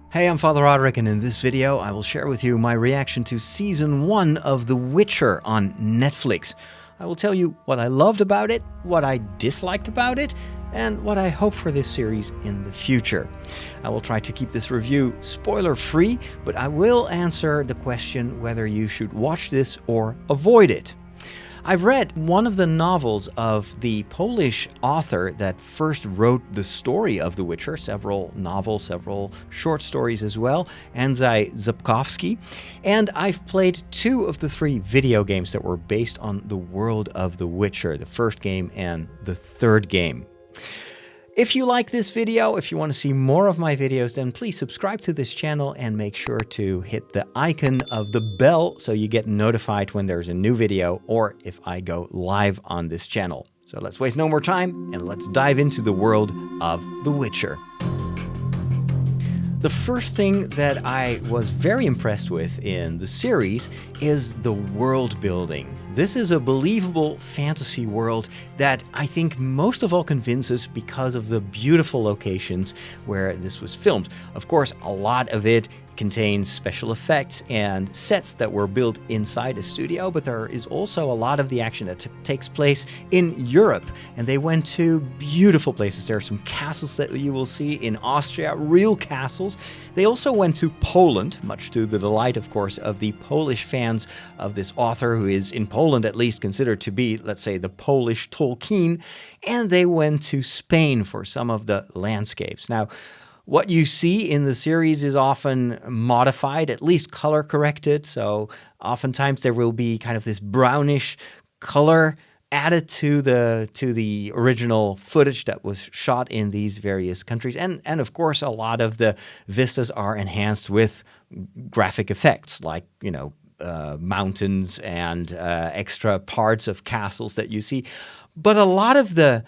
Hey, I'm Father Roderick, and in this video I will share with you my reaction to Season 1 of The Witcher on Netflix. I will tell you what I loved about it, what I disliked about it, and what I hope for this series in the future. I will try to keep this review spoiler-free, but I will answer the question whether you should watch this or avoid it. I've read one of the novels of the Polish author that first wrote the story of The Witcher, several novels, several short stories as well, Andrzej Sapkowski, and I've played 2 of the 3 video games that were based on the world of The Witcher, the first game and the third game. If you like this video, if you want to see more of my videos, then please subscribe to this channel and make sure to hit the icon of the bell so you get notified when there's a new video or if I go live on this channel. So let's waste no more time and let's dive into the world of The Witcher. The first thing that I was very impressed with in the series is the world building. This is a believable fantasy world that I think most of all convinces because of the beautiful locations where this was filmed. Of course, a lot of it contains special effects and sets that were built inside a studio, but there is also a lot of the action that takes place in Europe, and they went to beautiful places. There are some castles that you will see in Austria, real castles. They also went to Poland, much to the delight, of course, of the Polish fans of this author, who is in Poland at least considered to be, let's say, the Polish Tolkien, and they went to Spain for some of the landscapes. Now, what you see in the series is often modified, at least color corrected. So oftentimes there will be kind of this brownish color added to the original footage that was shot in these various countries. And of course, a lot of the vistas are enhanced with graphic effects like, mountains and extra parts of castles that you see. But a lot of the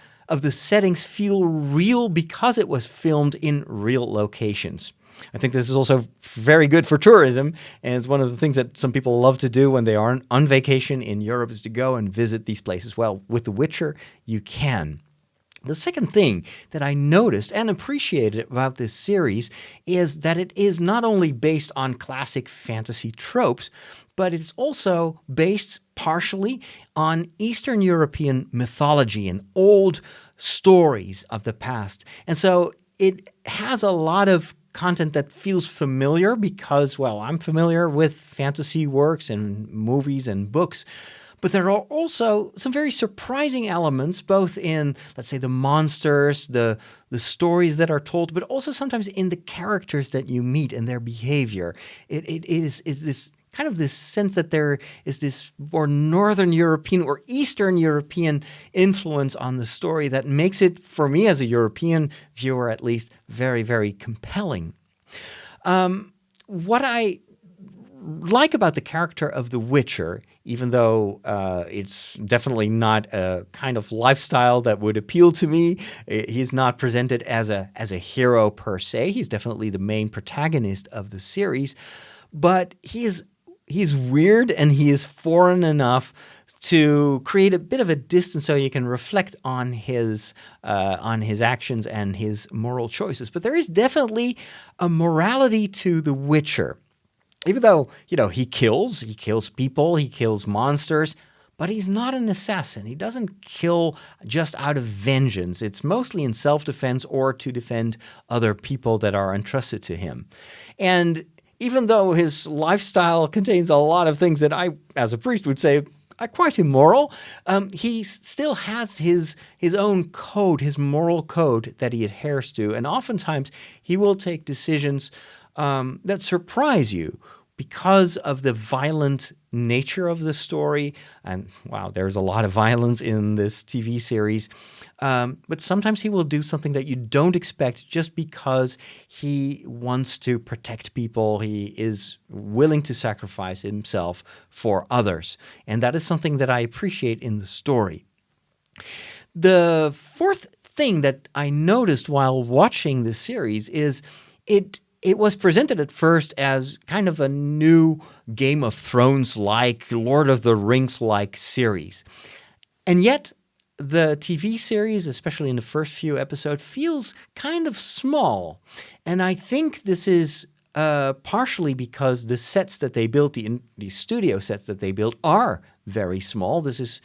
settings feel real because it was filmed in real locations. I think this is also very good for tourism, and it's one of the things that some people love to do when they are on vacation in Europe is to go and visit these places. Well, with The Witcher, you can. The second thing that I noticed and appreciated about this series is that it is not only based on classic fantasy tropes, but it's also based partially on Eastern European mythology and old stories of the past. And so it has a lot of content that feels familiar because, well, I'm familiar with fantasy works and movies and books. But there are also some very surprising elements, both in, let's say, the monsters, the stories that are told, but also sometimes in the characters that you meet and their behavior. It is this kind of this sense that there is this more Northern European or Eastern European influence on the story that makes it, for me as a European viewer at least, very, very compelling. What I like about the character of The Witcher, even though it's definitely not a kind of lifestyle that would appeal to me, he's not presented as a hero per se. He's definitely the main protagonist of the series, but he's weird and he is foreign enough to create a bit of a distance so you can reflect on his actions and his moral choices. But there is definitely a morality to The Witcher. Even though, he kills people, he kills monsters, but he's not an assassin. He doesn't kill just out of vengeance. It's mostly in self-defense or to defend other people that are entrusted to him. And even though his lifestyle contains a lot of things that I, as a priest, would say are quite immoral, he still has his own code, his moral code that he adheres to. And oftentimes he will take decisions that surprise you because of the violent nature of the story. And wow, there's a lot of violence in this TV series. But sometimes he will do something that you don't expect just because he wants to protect people. He is willing to sacrifice himself for others. And that is something that I appreciate in the story. The fourth thing that I noticed while watching this series is it was presented at first as kind of a new Game of Thrones-like, Lord of the Rings-like series. And yet, the TV series, especially in the first few episodes, feels kind of small. And I think this is partially because the sets that they built, the studio sets that they built, are very small. This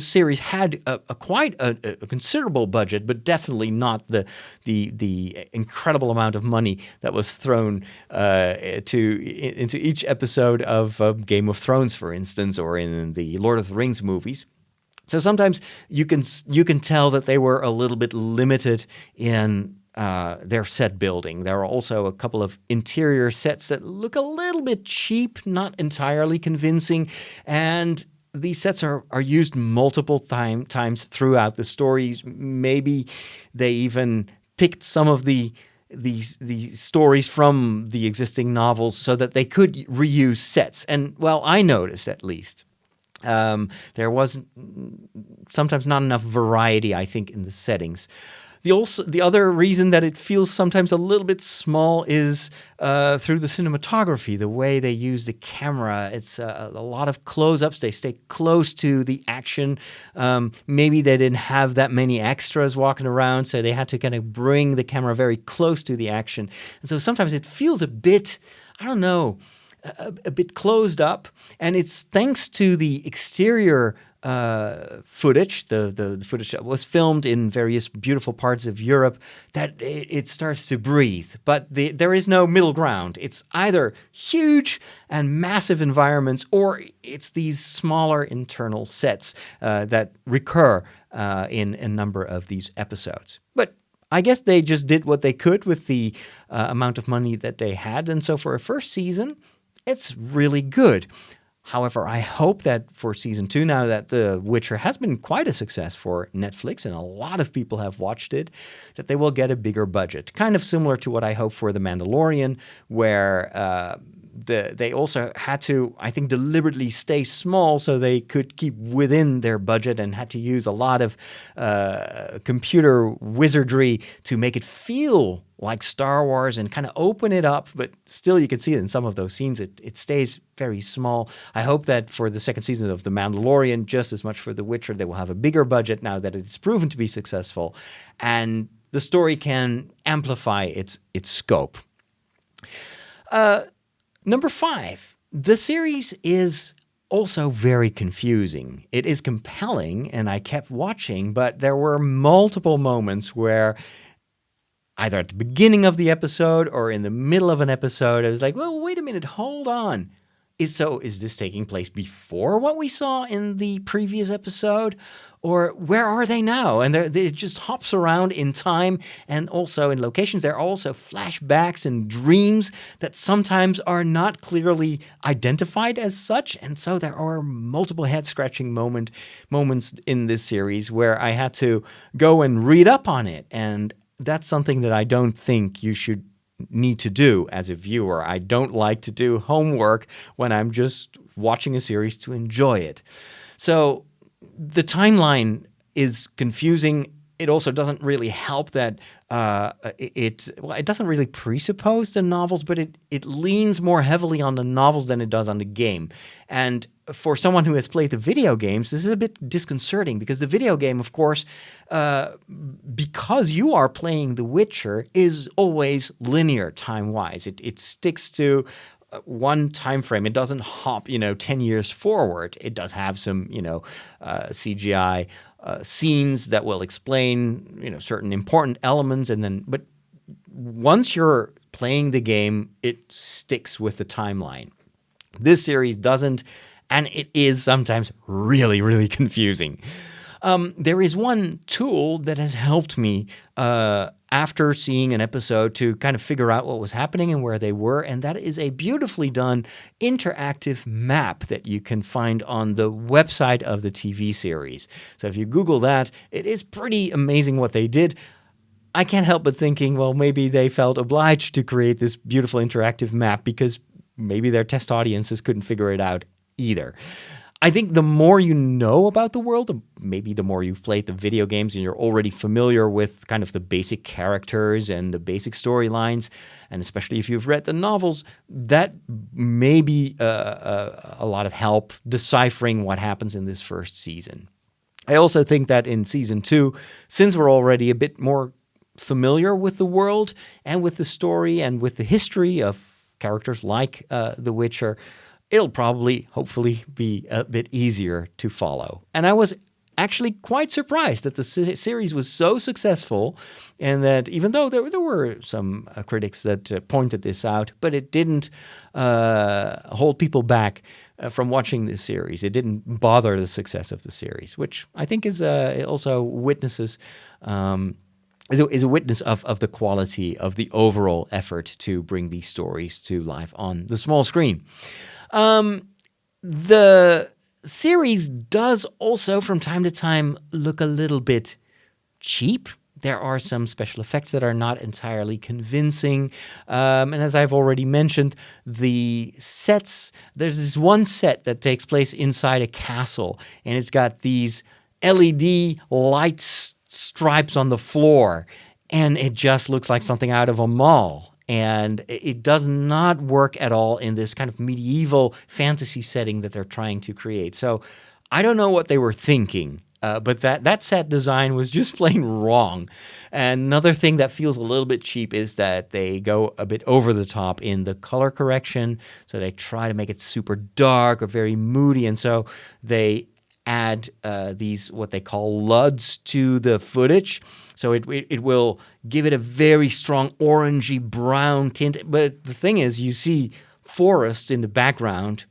series had quite a considerable budget, but definitely not the incredible amount of money that was thrown into each episode of Game of Thrones, for instance, or in the Lord of the Rings movies. So sometimes you can tell that they were a little bit limited in their set building. There are also a couple of interior sets that look a little bit cheap, not entirely convincing, and these sets are used multiple times throughout the stories. Maybe they even picked some of these stories from the existing novels so that they could reuse sets. And, well, I noticed at least. There was sometimes not enough variety, I think, in the settings. The other reason that it feels sometimes a little bit small is through the cinematography, the way they use the camera. It's a lot of close-ups. They stay close to the action. Maybe they didn't have that many extras walking around, so they had to kind of bring the camera very close to the action. And so sometimes it feels a bit, I don't know, a bit closed up. And it's thanks to the exterior footage, the footage that was filmed in various beautiful parts of Europe, that it starts to breathe. But there is no middle ground. It's either huge and massive environments, or it's these smaller internal sets that recur in a number of these episodes. But I guess they just did what they could with the amount of money that they had. And so for a first season, it's really good. However, I hope that for season 2, now that The Witcher has been quite a success for Netflix and a lot of people have watched it, that they will get a bigger budget. Kind of similar to what I hope for The Mandalorian, where they also had to, I think, deliberately stay small so they could keep within their budget, and had to use a lot of computer wizardry to make it feel like Star Wars and kind of open it up, but still you can see it in some of those scenes. It stays very small. I hope that for the second season of The Mandalorian, just as much for The Witcher, they will have a bigger budget now that it's proven to be successful, and the story can amplify its scope. Number 5, the series is also very confusing. It is compelling, and I kept watching, but there were multiple moments where either at the beginning of the episode or in the middle of an episode, I was like, well, wait a minute, hold on. Is this taking place before what we saw in the previous episode? Or where are they now? And it just hops around in time and also in locations. There are also flashbacks and dreams that sometimes are not clearly identified as such. And so there are multiple head-scratching moments in this series where I had to go and read up on it. And that's something that I don't think you should need to do as a viewer. I don't like to do homework when I'm just watching a series to enjoy it. So the timeline is confusing. It also doesn't really help that it doesn't really presuppose the novels, but it leans more heavily on the novels than it does on the game. And for someone who has played the video games, this is a bit disconcerting, because the video game, of course, because you are playing The Witcher, is always linear time-wise. It sticks to one time frame. It doesn't hop, 10 years forward. It does have some, CGI scenes that will explain, certain important elements, but once you're playing the game, it sticks with the timeline. This series doesn't, and it is sometimes really, really confusing. There is one tool that has helped me after seeing an episode to kind of figure out what was happening and where they were, and that is a beautifully done interactive map that you can find on the website of the TV series. So if you Google that, it is pretty amazing what they did. I can't help but thinking, well, maybe they felt obliged to create this beautiful interactive map because maybe their test audiences couldn't figure it out either. I think the more you know about the world, maybe the more you've played the video games and you're already familiar with kind of the basic characters and the basic storylines, and especially if you've read the novels, that may be a lot of help deciphering what happens in this first season. I also think that in season 2, since we're already a bit more familiar with the world and with the story and with the history of characters like The Witcher, it'll probably, hopefully, be a bit easier to follow. And I was actually quite surprised that the series was so successful, and that even though there were some critics that pointed this out, but it didn't hold people back from watching this series. It didn't bother the success of the series, which I think is also witnesses is a witness of the quality of the overall effort to bring these stories to life on the small screen. The series does also from time to time look a little bit cheap. There are some special effects that are not entirely convincing. And as I've already mentioned, the sets, there's this one set that takes place inside a castle, and it's got these LED light stripes on the floor, and it just looks like something out of a mall. And it does not work at all in this kind of medieval fantasy setting that they're trying to create. So I don't know what they were thinking, but that set design was just plain wrong. And another thing that feels a little bit cheap is that they go a bit over the top in the color correction. So they try to make it super dark or very moody. And so they add these what they call LUDs to the footage. So it will give it a very strong orangey brown tint. But the thing is, you see forests in the background,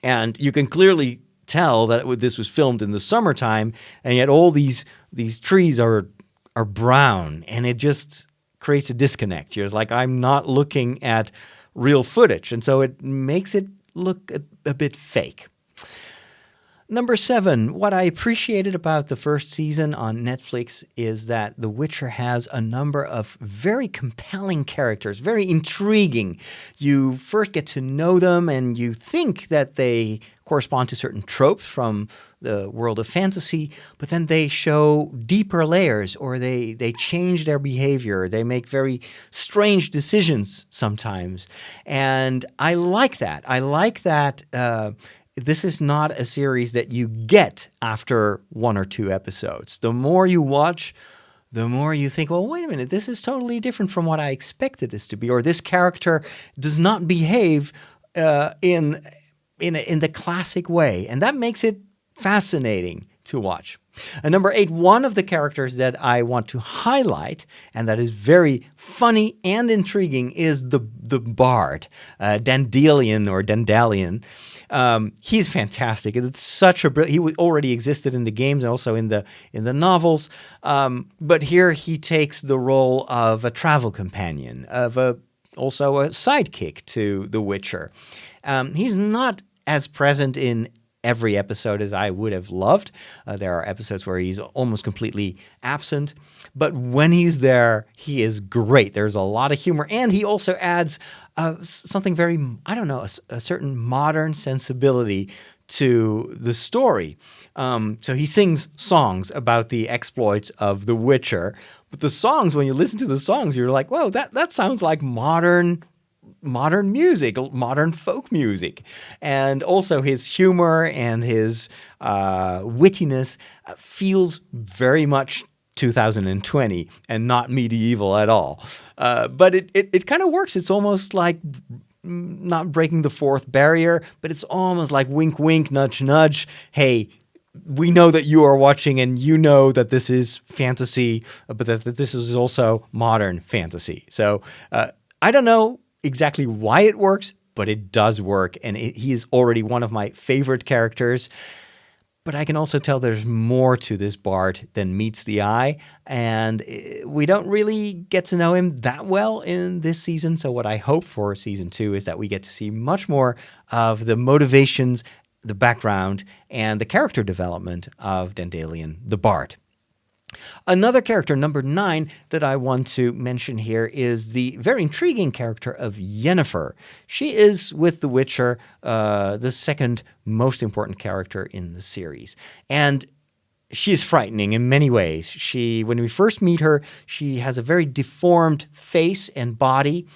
and you can clearly tell that this was filmed in the summertime, and yet all these trees are brown, and it just creates a disconnect. You're like, I'm not looking at real footage, and so it makes it look a bit fake. Number 7, what I appreciated about the first season on Netflix is that The Witcher has a number of very compelling characters, very intriguing. You first get to know them, and you think that they correspond to certain tropes from the world of fantasy, but then they show deeper layers, or they change their behavior. They make very strange decisions sometimes. And I like that. I like that this is not a series that you get after 1 or 2 episodes. The more you watch, the more you think, well, wait a minute, this is totally different from what I expected this to be, or this character does not behave in the classic way. And that makes it fascinating to watch. And number 8, one of the characters that I want to highlight, and that is very funny and intriguing, is the bard, Dandelion or Dandelion. He's fantastic. It's such a he already existed in the games and also in the novels. But here he takes the role of a travel companion, of also a sidekick to the Witcher. He's not as present in every episode as I would have loved. There are episodes where he's almost completely absent, but when he's there, he is great. There's a lot of humor, and he also adds something very, a certain modern sensibility to the story. So he sings songs about the exploits of the Witcher, but the songs, when you listen to the songs, you're like, whoa, that sounds like modern music, modern folk music. And also his humor and his wittiness feels very much 2020 and not medieval at all. But it kind of works. It's almost like not breaking the fourth barrier, but it's almost like wink, wink, nudge, nudge. Hey, we know that you are watching, and you know that this is fantasy, but that this is also modern fantasy. So I don't know exactly why it works, but it does work, and he is already one of my favorite characters. But I can also tell there's more to this bard than meets the eye, and we don't really get to know him that well in this season. So what I hope for season 2 is that we get to see much more of the motivations, the background, and the character development of Dandelion the bard. Another character, number 9, that I want to mention here is the very intriguing character of Yennefer. She is, with The Witcher, the second most important character in the series. And she is frightening in many ways. When we first meet her, she has a very deformed face and body.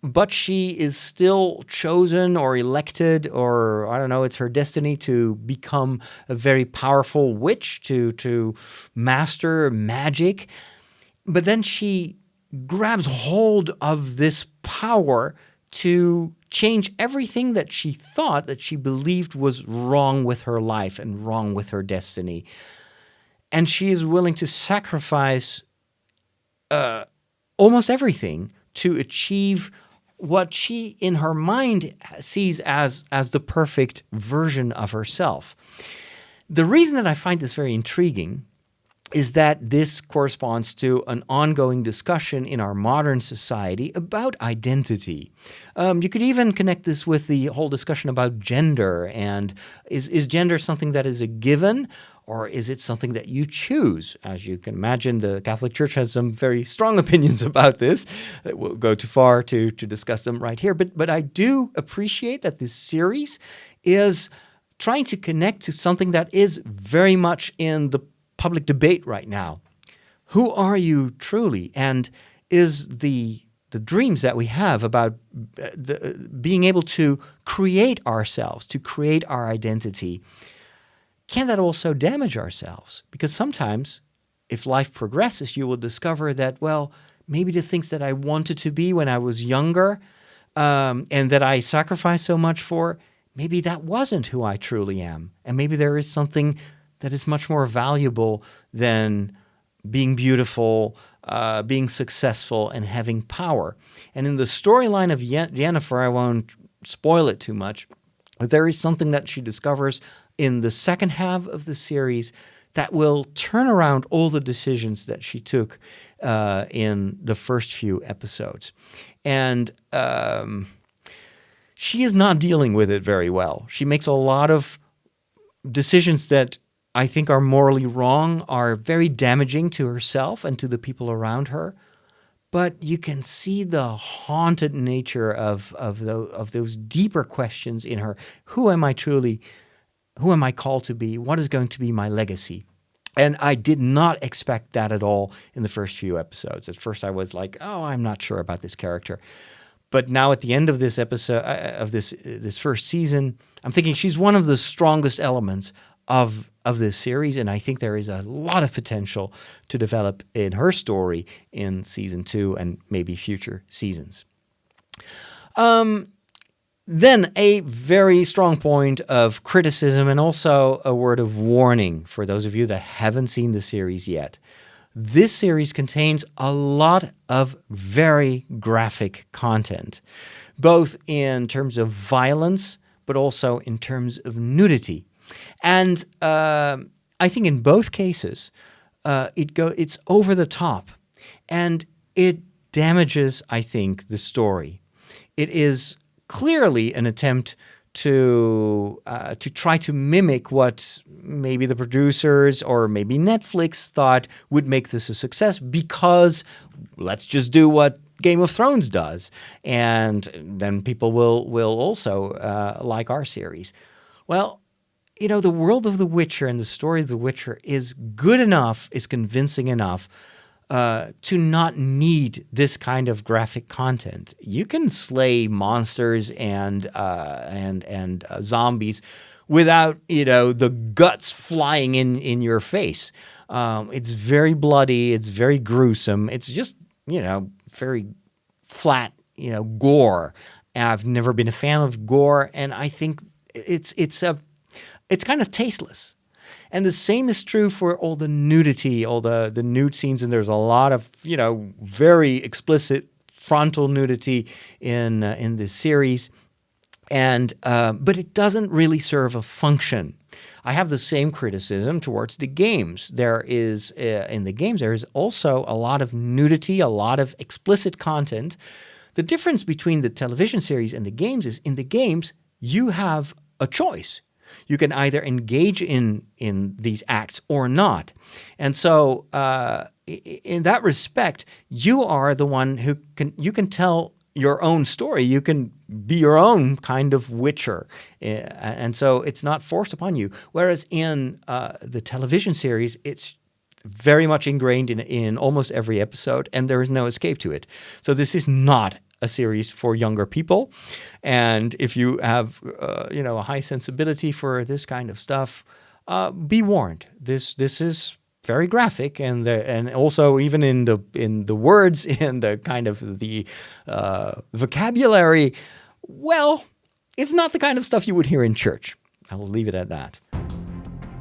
but she is still chosen or elected, or I don't know, it's her destiny to become a very powerful witch, to master magic. But then she grabs hold of this power to change everything that she thought, that she believed was wrong with her life and wrong with her destiny. And she is willing to sacrifice almost everything to achieve what she, in her mind, sees as the perfect version of herself. The reason that I find this very intriguing is that this corresponds to an ongoing discussion in our modern society about identity. You could even connect this with the whole discussion about gender, and is gender something that is a given, or is it something that you choose? As you can imagine, the Catholic Church has some very strong opinions about this. It will go too far to discuss them right here. But I do appreciate that this series is trying to connect to something that is very much in the public debate right now. Who are you truly? And is the dreams that we have about being able to create ourselves, to create our identity, can that also damage ourselves? Because sometimes, if life progresses, you will discover that, well, maybe the things that I wanted to be when I was younger, and that I sacrificed so much for, maybe that wasn't who I truly am. And maybe there is something that is much more valuable than being beautiful, being successful, and having power. And in the storyline of Yennefer, I won't spoil it too much, but there is something that she discovers in the second half of the series that will turn around all the decisions that she took in the first few episodes. And she is not dealing with it very well. She makes a lot of decisions that I think are morally wrong, are very damaging to herself and to the people around her. But you can see the haunted nature of those deeper questions in her. Who am I truly? Who am I called to be? What is going to be my legacy? And I did not expect that at all in the first few episodes. At first I was like, oh, I'm not sure about this character. But now at the end of this episode, of this first season, I'm thinking she's one of the strongest elements of this series, and I think there is a lot of potential to develop in her story in season 2 and maybe future seasons. Then a very strong point of criticism and also a word of warning for those of you that haven't seen the series yet. This series contains a lot of very graphic content, both in terms of violence, but also in terms of nudity. And I think in both cases, it's over the top, and it damages, I think, the story. It is clearly an attempt to try to mimic what maybe the producers or maybe Netflix thought would make this a success, because let's just do what Game of Thrones does, and then people will also like our series. Well, you know, the world of The Witcher and the story of The Witcher is good enough, is convincing enough to not need this kind of graphic content. You can slay monsters and zombies without, you know, the guts flying in your face. It's very bloody. It's very gruesome. It's just, you know, very flat, you know, gore. I've never been a fan of gore, and I think it's kind of tasteless. And the same is true for all the nudity, all the nude scenes, and there's a lot of, you know, very explicit frontal nudity in this series. And but it doesn't really serve a function. I have the same criticism towards the games. There is in the games there is also a lot of nudity, a lot of explicit content. The difference between the television series and the games is in the games you have a choice. You can either engage in these acts or not. And so in that respect, you are the one who can tell your own story. You can be your own kind of witcher. And so it's not forced upon you. Whereas in the television series, it's very much ingrained in almost every episode, and there is no escape to it. So this is not a series for younger people. And if you have, a high sensibility for this kind of stuff, be warned. This is very graphic, and also even in the words, in the kind of the vocabulary, well, it's not the kind of stuff you would hear in church. I will leave it at that.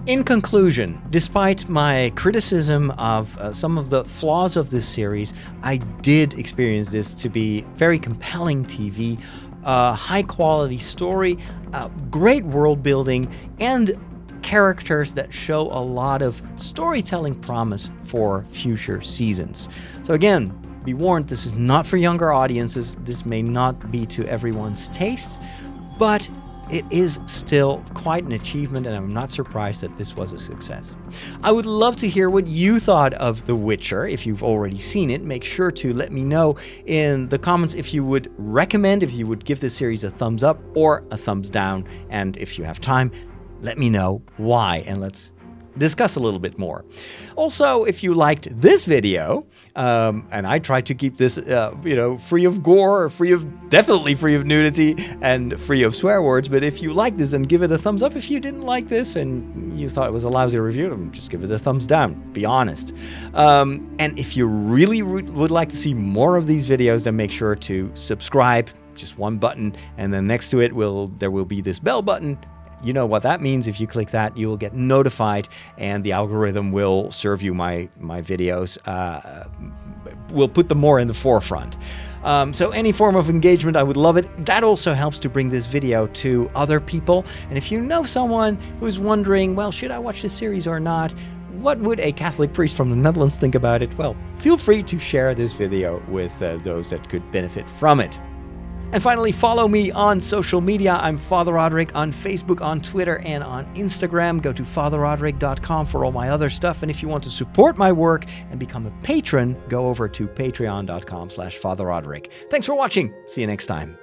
In conclusion, despite my criticism of some of the flaws of this series, I did experience this to be very compelling TV, high-quality story, great world building, and characters that show a lot of storytelling promise for future seasons. So again, be warned, this is not for younger audiences. This may not be to everyone's taste, but it is still quite an achievement, and I'm not surprised that this was a success. I would love to hear what you thought of The Witcher. If you've already seen it, make sure to let me know in the comments if you would recommend, if you would give this series a thumbs up or a thumbs down. And if you have time, let me know why, and let's discuss a little bit more. Also, if you liked this video, and I tried to keep this, free of gore, definitely free of nudity, and free of swear words, but if you like this, then give it a thumbs up. If you didn't like this and you thought it was a lousy review, then just give it a thumbs down. Be honest. And if you really would like to see more of these videos, then make sure to subscribe. Just one button, and then next to it there will be this bell button. You know what that means. If you click that, you will get notified, and the algorithm will serve you my videos. We'll put them more in the forefront. So any form of engagement, I would love it. That also helps to bring this video to other people. And if you know someone who's wondering, well, should I watch this series or not? What would a Catholic priest from the Netherlands think about it? Well, feel free to share this video with those that could benefit from it. And finally, follow me on social media. I'm Father Roderick on Facebook, on Twitter, and on Instagram. Go to fatherroderick.com for all my other stuff. And if you want to support my work and become a patron, go over to patreon.com/fatherroderick. Thanks for watching. See you next time.